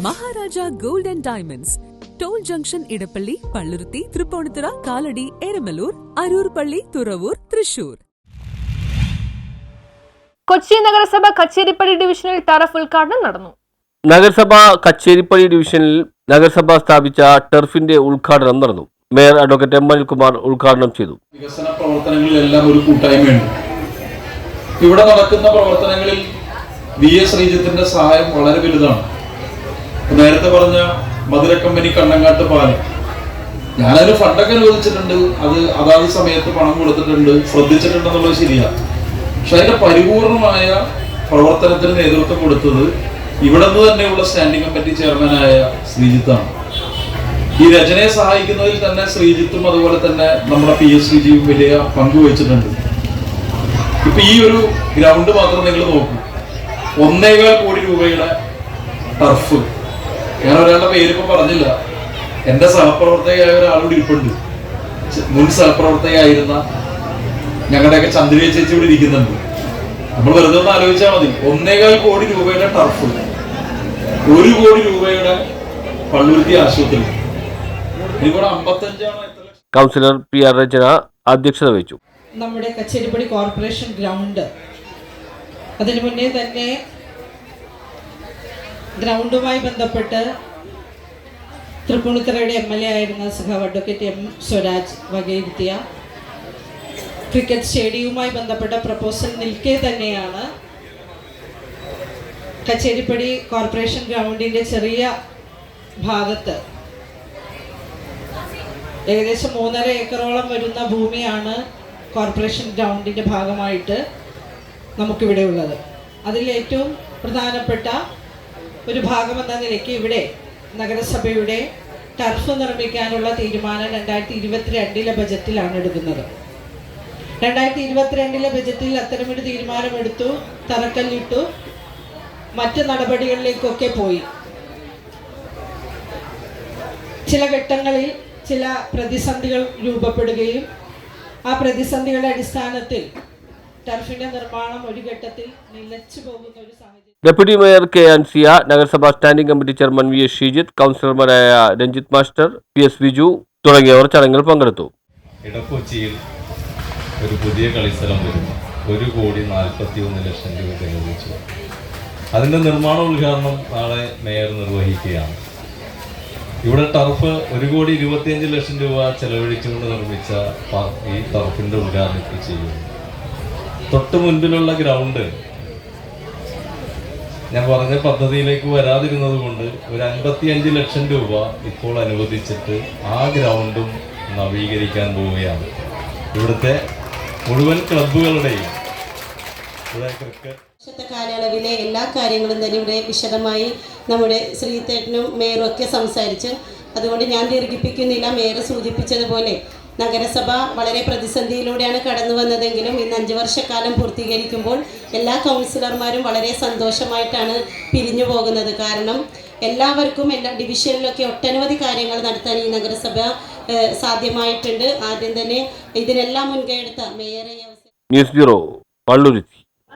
Maharaja gold and diamonds, toll junction, Edappally, Palluruthy, Tripunithura, Kalady, Eramalloor, Aroor പള്ളി, തുറവൂർ, തൃശൂർ. കൊച്ചി നഗരസഭ കച്ചേരിപ്പടി ഡിവിഷനിൽ ടർഫ് ഉദ്ഘാടനം നടന്നു. നഗരസഭ കച്ചേരിപ്പടി ഡിവിഷനിൽ നഗരസഭ സ്ഥാപിച്ച ടർഫിന്റെ ഉദ്ഘാടനം നടന്നു. മേയർ അഡ്വക്കേറ്റ് എം അനിൽകുമാർ ഉദ്ഘാടനം ചെയ്തു. വികസന പ്രവർത്തനങ്ങളിലെല്ലാം ഒരു കൂട്ടായ്മയുണ്ട്. ഇവിടെ നടക്കുന്ന പ്രവർത്തനങ്ങളിൽ VS ശ്രീജിത്തിന്റെ സഹായം വളരെ വലുതാണ്. നേരത്തെ പറഞ്ഞ മധുര കമ്പനി കണ്ണങ്ങാട്ട് പാലം, ഞാനൊരു ഫണ്ടൊക്കെ അനുവദിച്ചിട്ടുണ്ട്, അത് അതാത് സമയത്ത് പണം കൊടുത്തിട്ടുണ്ട്, ശ്രദ്ധിച്ചിട്ടുണ്ടെന്നുള്ളത് ശരിയാണ്. പക്ഷെ അതിന്റെ പരിപൂർണമായ പ്രവർത്തനത്തിന് നേതൃത്വം കൊടുത്തത് ഇവിടെ നിന്ന് തന്നെയുള്ള സ്റ്റാൻഡിംഗ് കമ്മിറ്റി ചെയർമാനായ ശ്രീജിത്താണ്. ഈ രചനയെ സഹായിക്കുന്നതിൽ തന്നെ ശ്രീജിത്തും അതുപോലെ തന്നെ നമ്മുടെ PSVജിയും വലിയ പങ്കുവഹിച്ചിട്ടുണ്ട്. ഇപ്പൊ ഈ ഒരു ഗ്രൗണ്ട് മാത്രം നിങ്ങൾ നോക്കൂ, 1.25 കോടി രൂപയുടെ ടർഫ്. ഞാൻ ഒരാളുടെ പേരിപ്പോ പറഞ്ഞില്ല, എന്റെ സഹപ്രവർത്തകയായ ഒരാളോട് ഇരിപ്പുണ്ട്, മുൻ സഹപ്രവർത്തകയായിരുന്ന ഞങ്ങളുടെയൊക്കെ ചന്ദ്രിക ചേച്ചി ഇവിടെ ഇരിക്കുന്നുണ്ട്. നമ്മൾ വെറുതെ ഒന്ന് ആലോചിച്ചാൽ മതി, 1.25 കോടി രൂപയുടെ ടർഫ്, 1 കോടി രൂപയുടെ പള്ളുരുത്തി ആശുപത്രി, ഇവിടെ 55 കൗൺസിലർ PR രചന അധ്യക്ഷത വഹിച്ചു. നമ്മുടെ കച്ചേരിപ്പടി കോർപ്പറേഷൻ ഗ്രൗണ്ട്, അതിനു മുന്നേ തന്നെ ഗ്രൗണ്ടുമായി ബന്ധപ്പെട്ട് തൃപ്പൂണിത്തുറയുടെ MLA ആയിരുന്ന സഖാവ് അഡ്വക്കേറ്റ് M സ്വരാജ് വകയിരുത്തിയ ക്രിക്കറ്റ് സ്റ്റേഡിയവുമായി ബന്ധപ്പെട്ട പ്രപ്പോസൽ നിൽക്കെ തന്നെയാണ് കച്ചേരിപ്പടി കോർപ്പറേഷൻ ഗ്രൗണ്ടിൻ്റെ ചെറിയ ഭാഗത്ത് ഏകദേശം 3.5 ഏക്കറോളം വരുന്ന ഭൂമിയാണ് കോർപ്പറേഷൻ ഗ്രൗണ്ടിൻ്റെ ഭാഗമായിട്ട് നമുക്കിവിടെ ഉള്ളത്. അതിൽ ഏറ്റവും പ്രധാനപ്പെട്ട ഒരു ഭാഗമെന്ന നിലയ്ക്ക് ഇവിടെ നഗരസഭയുടെ ടർഫ് നിർമ്മിക്കാനുള്ള തീരുമാനം 2022 ബജറ്റിലാണ് എടുക്കുന്നത്. 2022 ബജറ്റിൽ അത്തരമൊരു തീരുമാനമെടുത്തു, തറക്കല്ലിട്ടു, മറ്റ് നടപടികളിലേക്കൊക്കെ പോയി. ചില ഘട്ടങ്ങളിൽ ചില പ്രതിസന്ധികൾ രൂപപ്പെടുകയും ആ പ്രതിസന്ധികളുടെ അടിസ്ഥാനത്തിൽ ടർഫിന്റെ നിർമ്മാണം ഒരു ഘട്ടത്തിൽ നിലച്ചു പോകുന്ന ഒരു സാഹചര്യം. Deputy mayor K. അൻസിയ, നഗരസഭാ standing committee chairman VS Sreejith, കൗൺസിലർമാരായ രഞ്ജിത്ത് മാസ്റ്റർ, PSVജു തുടങ്ങിയവർ ചടങ്ങിൽ പങ്കെടുത്തു. ഇടക്കൊച്ചിയിൽ ഒരു പുതിയ കളിസ്ഥലം വരുന്നു, 1,41,00,000 രൂപ ചെലവഴിച്ചു. അതിൻ്റെ നിർമ്മാണ ഉദ്ഘാടനം നാളെ മേയർ നിർവഹിക്കുകയാണ്. ഇവിടെ ടർഫ് 1,25,00,000 രൂപ ചെലവഴിച്ചുകൊണ്ട് നിർമ്മിച്ച ഈ ടർഫിൻ്റെ ഉദ്ഘാടനം ചെയ്യുന്നു. തൊട്ട് മുൻപിലുള്ള ഗ്രൗണ്ട് ഞാൻ പറഞ്ഞ പദ്ധതിയിലേക്ക് വരാതിരുന്നത് കൊണ്ട് ഒരു 55 ലക്ഷം രൂപ ഇപ്പോൾ അനുവദിച്ചിട്ട് ആ ഗ്രൗണ്ടും നവീകരിക്കാൻ പോവുകയാണ്. ഇവിടുത്തെ മുഴുവൻ ക്ലബ്ബുകളുടെയും വർഷത്തെ കാലയളവിലെ എല്ലാ കാര്യങ്ങളും തന്നെ ഇവിടെ വിശദമായി നമ്മുടെ ശ്രീതേട്ടനും മേയറും ഒക്കെ സംസാരിച്ച്, അതുകൊണ്ട് ഞാൻ ദീർഘിപ്പിക്കുന്നില്ല. മേയർ സൂചിപ്പിച്ചതുപോലെ നഗരസഭ വളരെ പ്രതിസന്ധിയിലൂടെയാണ് കടന്നു വന്നതെങ്കിലും ഇന്ന് 5 വർഷക്കാലം പൂർത്തീകരിക്കുമ്പോൾ എല്ലാ കൗൺസിലർമാരും വളരെ സന്തോഷമായിട്ടാണ് പിരിഞ്ഞു പോകുന്നത്. കാരണം എല്ലാവർക്കും എല്ലാ ഡിവിഷനിലൊക്കെ ഒട്ടനവധി കാര്യങ്ങൾ നടത്താൻ ഈ നഗരസഭ സാധ്യമായിട്ടുണ്ട്. ആദ്യം തന്നെ ഇതിനെല്ലാം മുൻകൈ എടുത്ത മേയറെ ന്യൂസ് ബ്യൂറോ, പള്ളുരുത്തി.